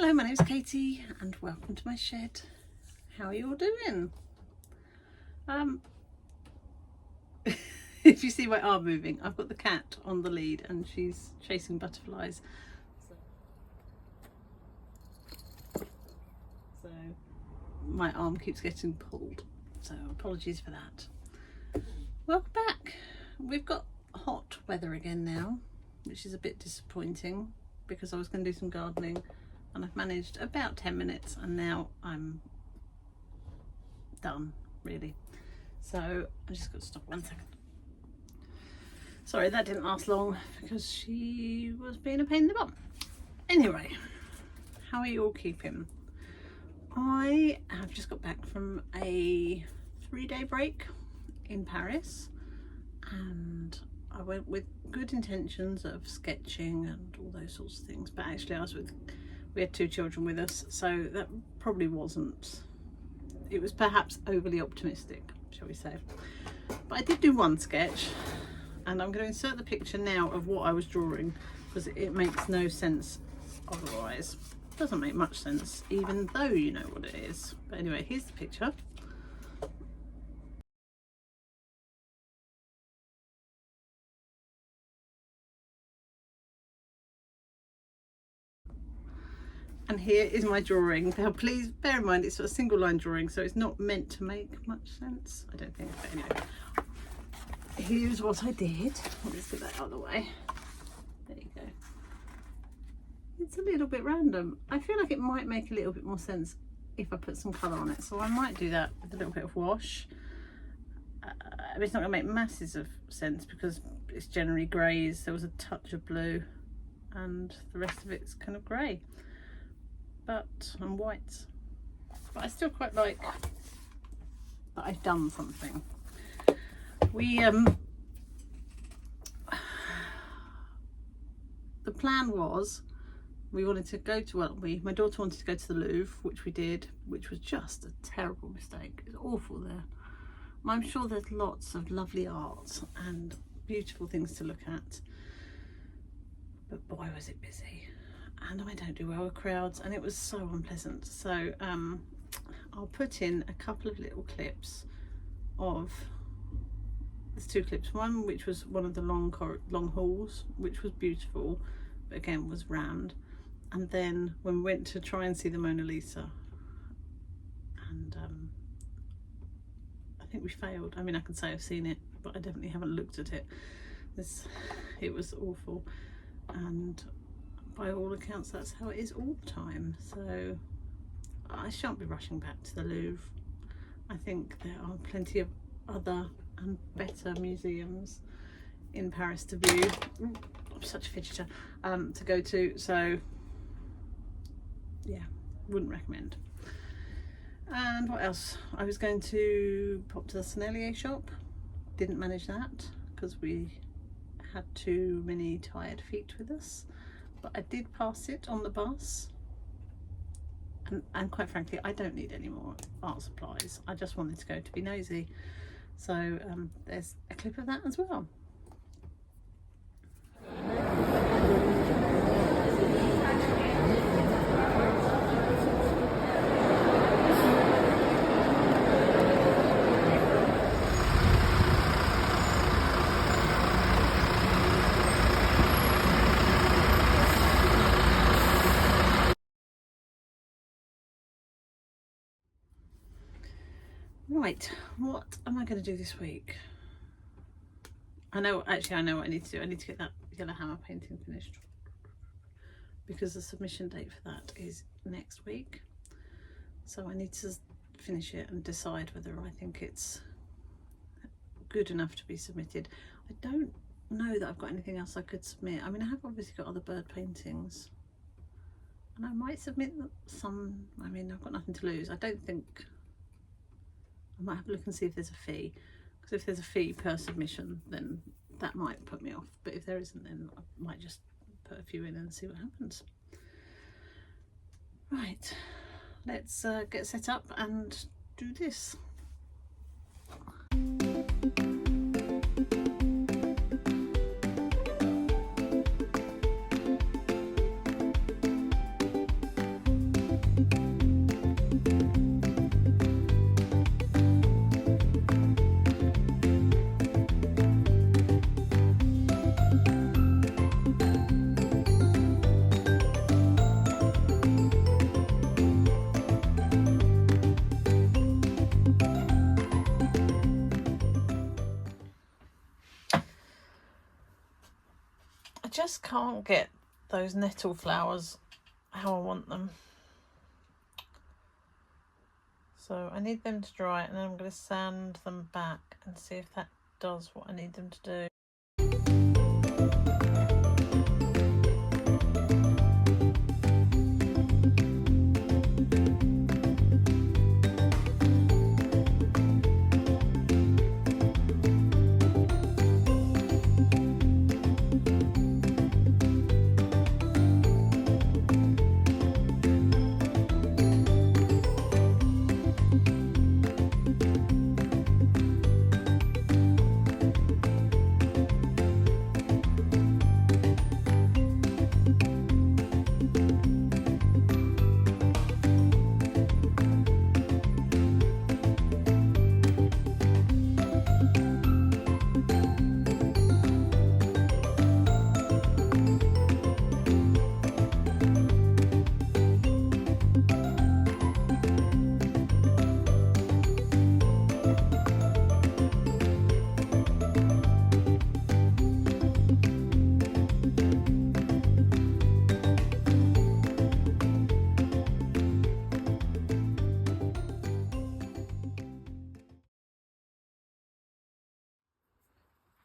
Hello, my name's Katie and welcome to my shed. How are you all doing? If you see my arm moving, I've got the cat on the lead and she's chasing butterflies. So my arm keeps getting pulled, so apologies for that. Welcome back. We've got hot weather again now, which is a bit disappointing because I was going to do some gardening and I've managed about 10 minutes and now I'm done, really. So I just got to stop 1 second. Sorry, that didn't last long because she was being a pain in the bum. Anyway, how are you all keeping? I have just got back from a 3-day break in Paris and I went with good intentions of sketching and all those sorts of things, but actually we had 2 children with us, so that probably wasn't, it was perhaps overly optimistic, shall we say. But I did do one sketch and I'm going to insert the picture now of what I was drawing because it makes no sense otherwise. It doesn't make much sense even though you know what it is. But anyway, here's the picture. And here is my drawing. Now please bear in mind it's a single line drawing, so it's not meant to make much sense, I don't think. But anyway, here's what I did. Let's get that out of the way. There you go. It's a little bit random. I feel like it might make a little bit more sense if I put some colour on it, so I might do that with a little bit of wash. It's not going to make masses of sense because it's generally greys. There was a touch of blue and the rest of it's kind of grey. And white, but I still quite like that I've done something. The plan was we wanted to go to, my daughter wanted to go to the Louvre, which we did, which was just a terrible mistake. It's awful there. I'm sure there's lots of lovely art and beautiful things to look at, but boy was it busy. And I don't do well with crowds and it was so unpleasant. So I'll put in a couple of little clips of, there's 2 clips, one which was one of the long halls, which was beautiful but again was rammed, and then when we went to try and see the Mona Lisa and I think we failed. I mean, I can say I've seen it but I definitely haven't looked at it. It was awful, and by all accounts that's how it is all the time, so I shan't be rushing back to the Louvre. I think there are plenty of other and better museums in Paris to view. Ooh, I'm such a fidgeter, to go to, so yeah, wouldn't recommend. And what else? I was going to pop to the SWLA shop, didn't manage that because we had too many tired feet with us. But I did pass it on the bus, and quite frankly I don't need any more art supplies. I just wanted to go to be nosy, so there's a clip of that as well. Right, what am I going to do this week? I know what I need to do. I need to get that yellowhammer painting finished because the submission date for that is next week. So I need to finish it and decide whether I think it's good enough to be submitted. I don't know that I've got anything else I could submit. I mean, I have obviously got other bird paintings and I might submit some. I mean, I've got nothing to lose. I don't think, I might have a look and see if there's a fee, because if there's a fee per submission then that might put me off, but if there isn't then I might just put a few in and see what happens. Right, let's get set up and do this. just can't get those nettle flowers how I want them. So I need them to dry, and then I'm going to sand them back and see if that does what I need them to do.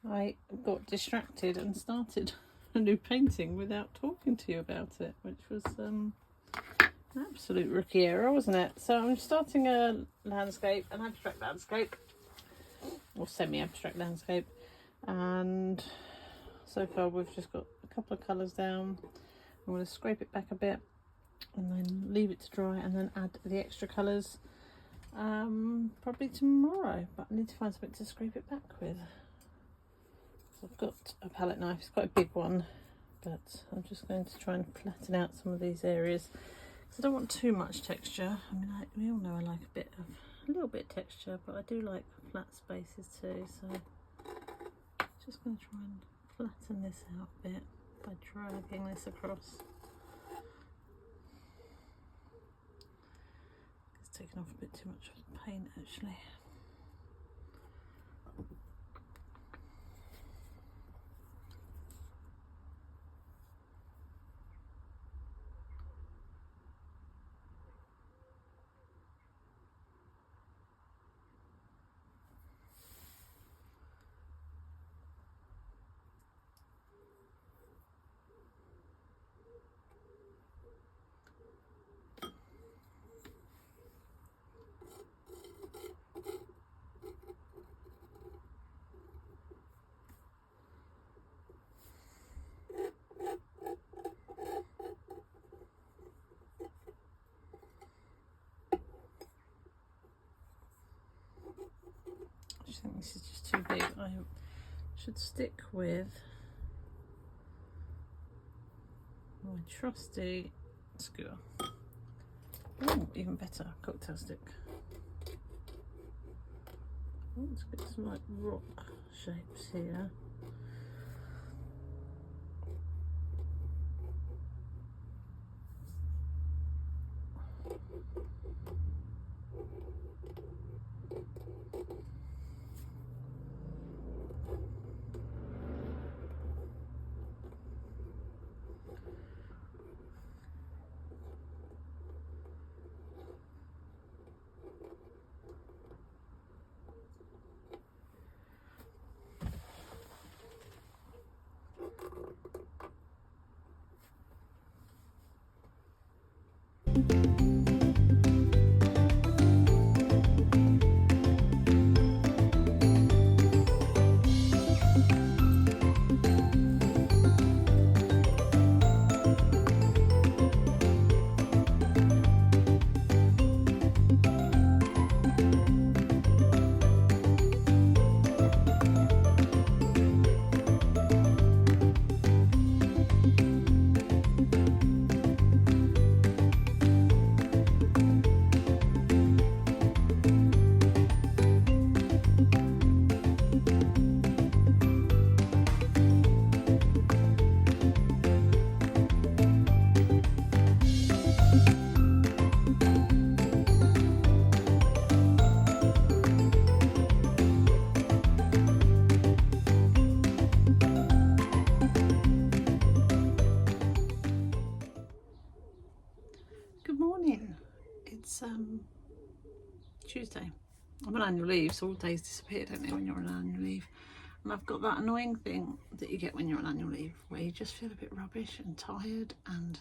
I got distracted and started a new painting without talking to you about it, which was an absolute rookie error, wasn't it? So I'm starting a landscape, an abstract landscape, or semi-abstract landscape, and so far we've just got a couple of colours down. I'm going to scrape it back a bit and then leave it to dry, and then add the extra colours probably tomorrow, but I need to find something to scrape it back with. So I've got a palette knife, it's quite a big one, but I'm just going to try and flatten out some of these areas because I don't want too much texture. I mean, we all know I like a little bit of texture, but I do like flat spaces too, so just going to try and flatten this out a bit by dragging this across. It's taken off a bit too much of the paint actually. I think this is just too big. I should stick with my trusty skewer. Oh, even better, cocktail stick. Oh, let's get some like rock shapes here. Tuesday. I'm on annual leave, so all days disappear, don't they, when you're on annual leave? And I've got that annoying thing that you get when you're on annual leave, where you just feel a bit rubbish and tired, and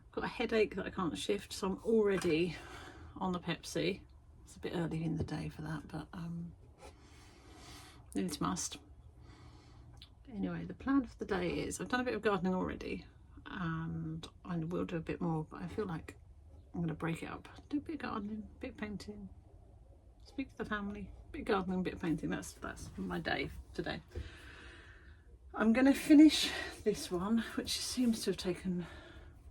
I've got a headache that I can't shift, so I'm already on the Pepsi. It's a bit early in the day for that, but needs must. Anyway, the plan for the day is, I've done a bit of gardening already, and I will do a bit more, but I feel like I'm going to break it up. Do a bit of gardening, a bit of painting, speak to the family, a bit of gardening, a bit of painting. That's my day today. I'm going to finish this one, which seems to have taken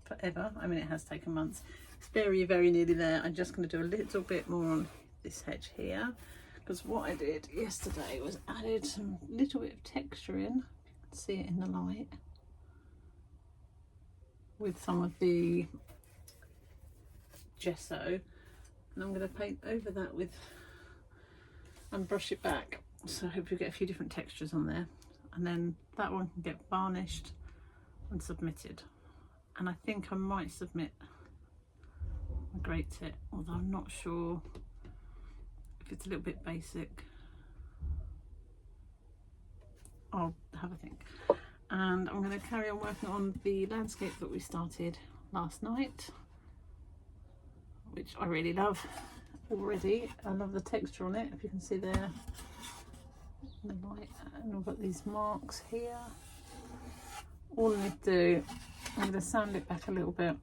forever. I mean, it has taken months. It's very, very nearly there. I'm just going to do a little bit more on this hedge here, because what I did yesterday was added some little bit of texture in. You can see it in the light with some of the gesso, and I'm going to paint over that with and brush it back, so I hope we get a few different textures on there, and then that one can get varnished and submitted. And I think I might submit a grate it, although I'm not sure if it's a little bit basic. I'll have a think. And I'm going to carry on working on the landscape that we started last night, which I really love already. I love the texture on it, if you can see there in the light. And I've got these marks here. All I need to do, I'm going to sand it back a little bit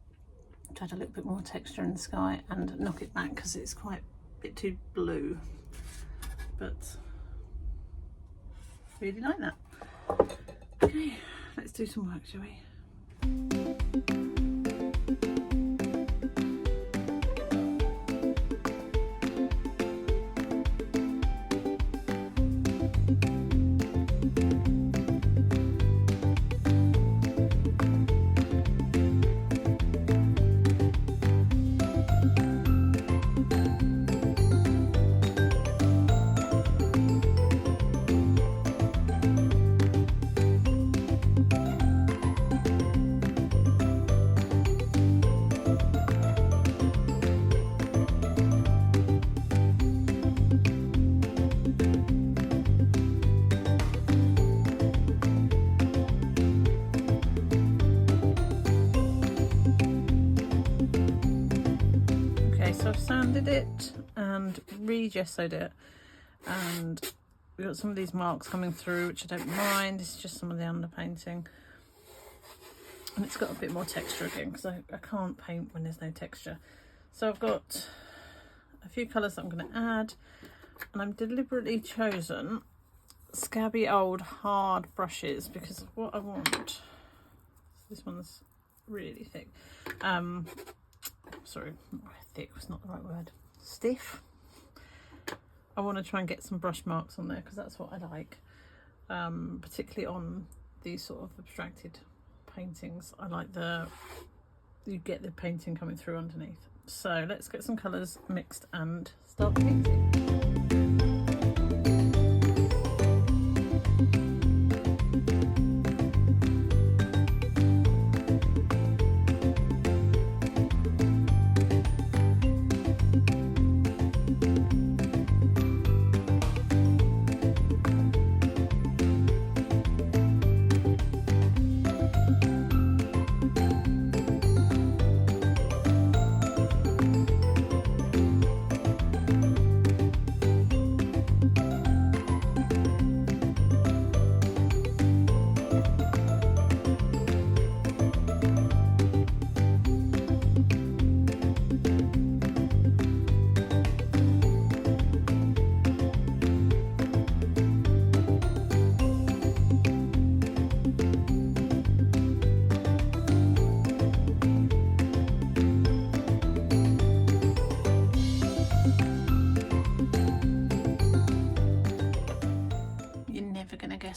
to add a little bit more texture in the sky and knock it back because it's quite a bit too blue, but really like that. Okay, let's do some work, shall we? So I've sanded it and re-gessoed it, and we've got some of these marks coming through, which I don't mind. This is just some of the underpainting, and it's got a bit more texture again because I can't paint when there's no texture. So I've got a few colours that I'm going to add, and I'm deliberately chosen scabby old hard brushes because what I want, this one's really thick, sorry, thick was not the right word, stiff. I want to try and get some brush marks on there because that's what I like, particularly on these sort of abstracted paintings. I like you get the painting coming through underneath. So let's get some colours mixed and start painting.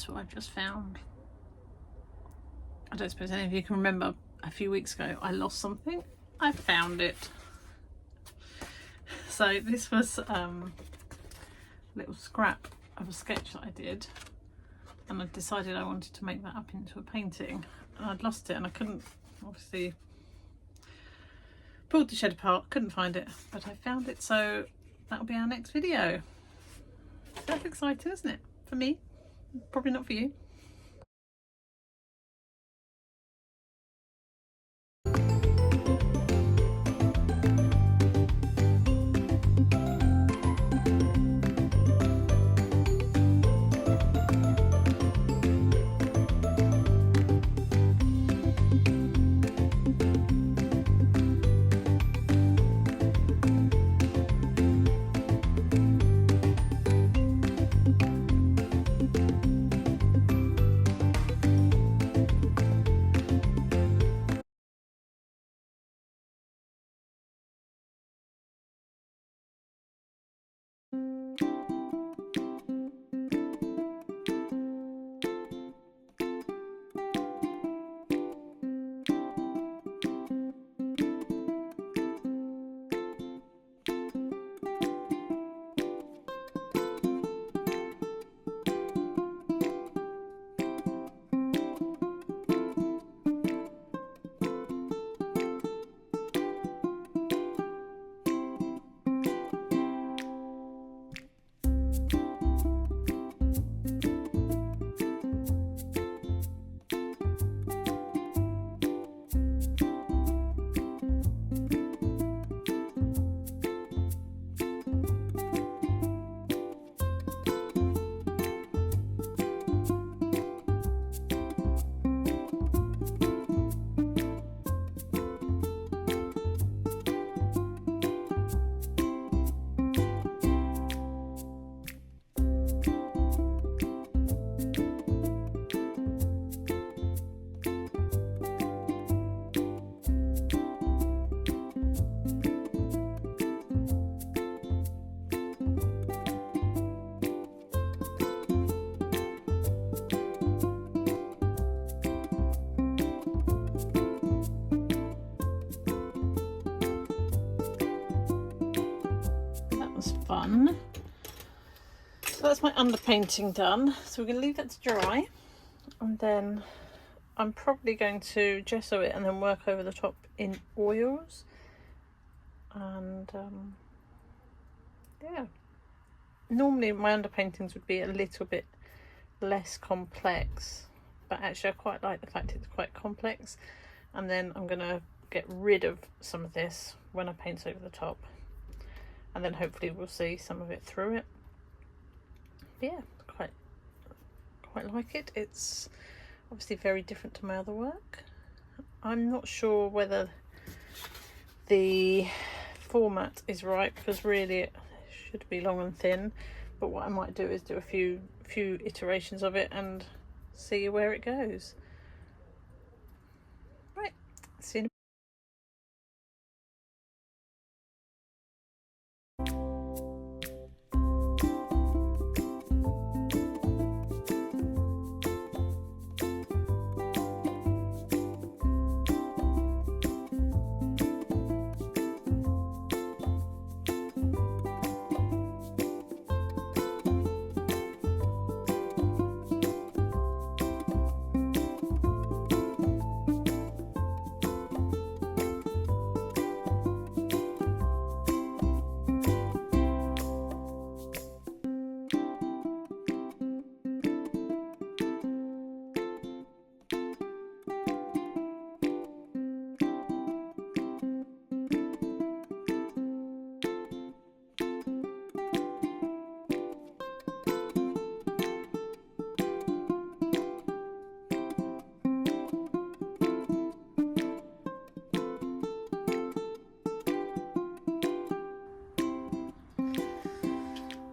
What I've just found. I don't suppose any of you can remember a few weeks ago I lost something. I found it. So this was a little scrap of a sketch that I did, and I decided I wanted to make that up into a painting, and I'd lost it and I couldn't, obviously pulled the shed apart, couldn't find it, but I found it. So that'll be our next video. That's exciting, isn't it? For me, probably not for you. Fun. So that's my underpainting done, so we're going to leave that to dry, and then I'm probably going to gesso it and then work over the top in oils. And yeah, normally my underpaintings would be a little bit less complex, but actually I quite like the fact it's quite complex. And then I'm going to get rid of some of this when I paint over the top, and then hopefully we'll see some of it through it. But yeah, quite like it. It's obviously very different to my other work. I'm not sure whether the format is right, because really it should be long and thin, but what I might do is do a few iterations of it and see where it goes. Right, see you in a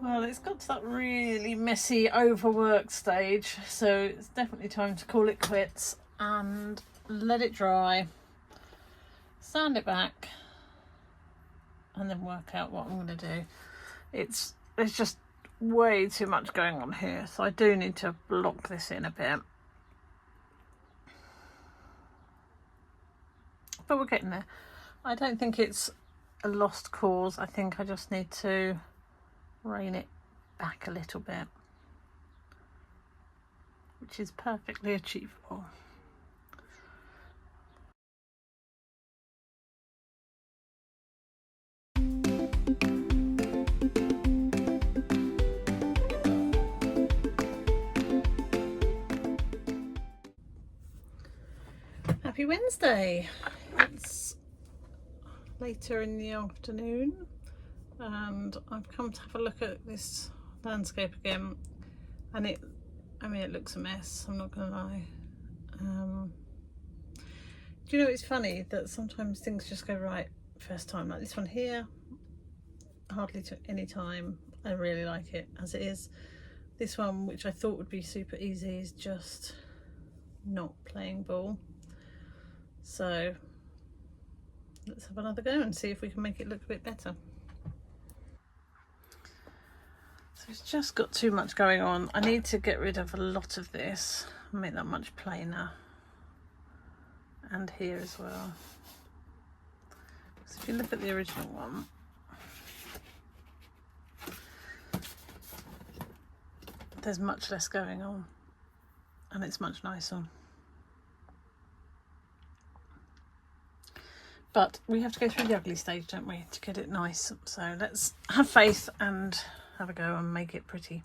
Well, it's got to that really messy, overworked stage, so it's definitely time to call it quits and let it dry, sand it back, and then work out what I'm going to do. There's just way too much going on here, so I do need to block this in a bit. But we're getting there. I don't think it's a lost cause. I think I just need to rein it back a little bit, which is perfectly achievable. Happy Wednesday. It's later in the afternoon and I've come to have a look at this landscape again, and it looks a mess, I'm not gonna lie. Do you know, it's funny that sometimes things just go right first time, like this one here hardly took any time. I really like it as it is. This one, which I thought would be super easy, is just not playing ball. So let's have another go and see if we can make it look a bit better. So it's just got too much going on. I need to get rid of a lot of this and make that much plainer. And here as well. So if you look at the original one, there's much less going on and it's much nicer. But we have to go through the ugly stage, don't we, to get it nice. So let's have faith and have a go and make it pretty.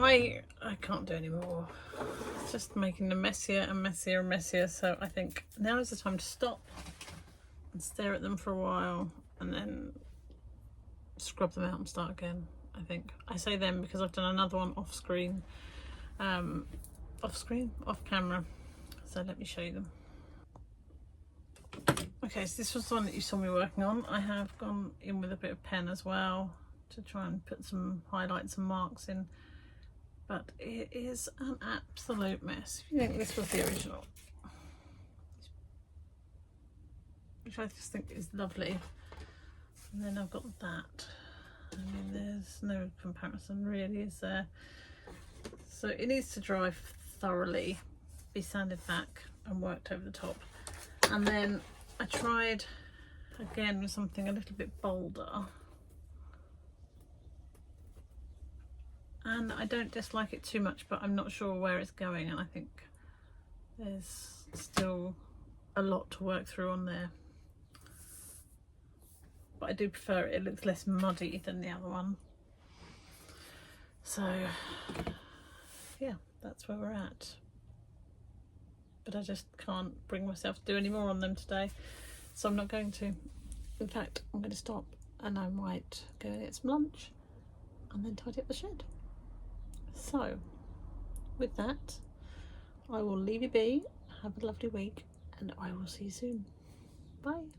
I can't do any more. It's just making them messier and messier and messier. So I think now is the time to stop and stare at them for a while and then scrub them out and start again. I think I say them because I've done another one off screen, off camera. So let me show you them. Okay, so this was the one that you saw me working on. I have gone in with a bit of pen as well to try and put some highlights and marks in. But it is an absolute mess. If you think this was the original, which I just think is lovely, and then I've got that. I mean, there's no comparison really, is there? So it needs to dry thoroughly, be sanded back and worked over the top. And then I tried again with something a little bit bolder. And I don't dislike it too much, but I'm not sure where it's going, and I think there's still a lot to work through on there. But I do prefer it. It looks less muddy than the other one. So yeah, that's where we're at. But I just can't bring myself to do any more on them today, so I'm not going to. In fact, I'm going to stop and I might go and get some lunch and then tidy up the shed. So with that, I will leave you be. Have a lovely week and I will see you soon. Bye.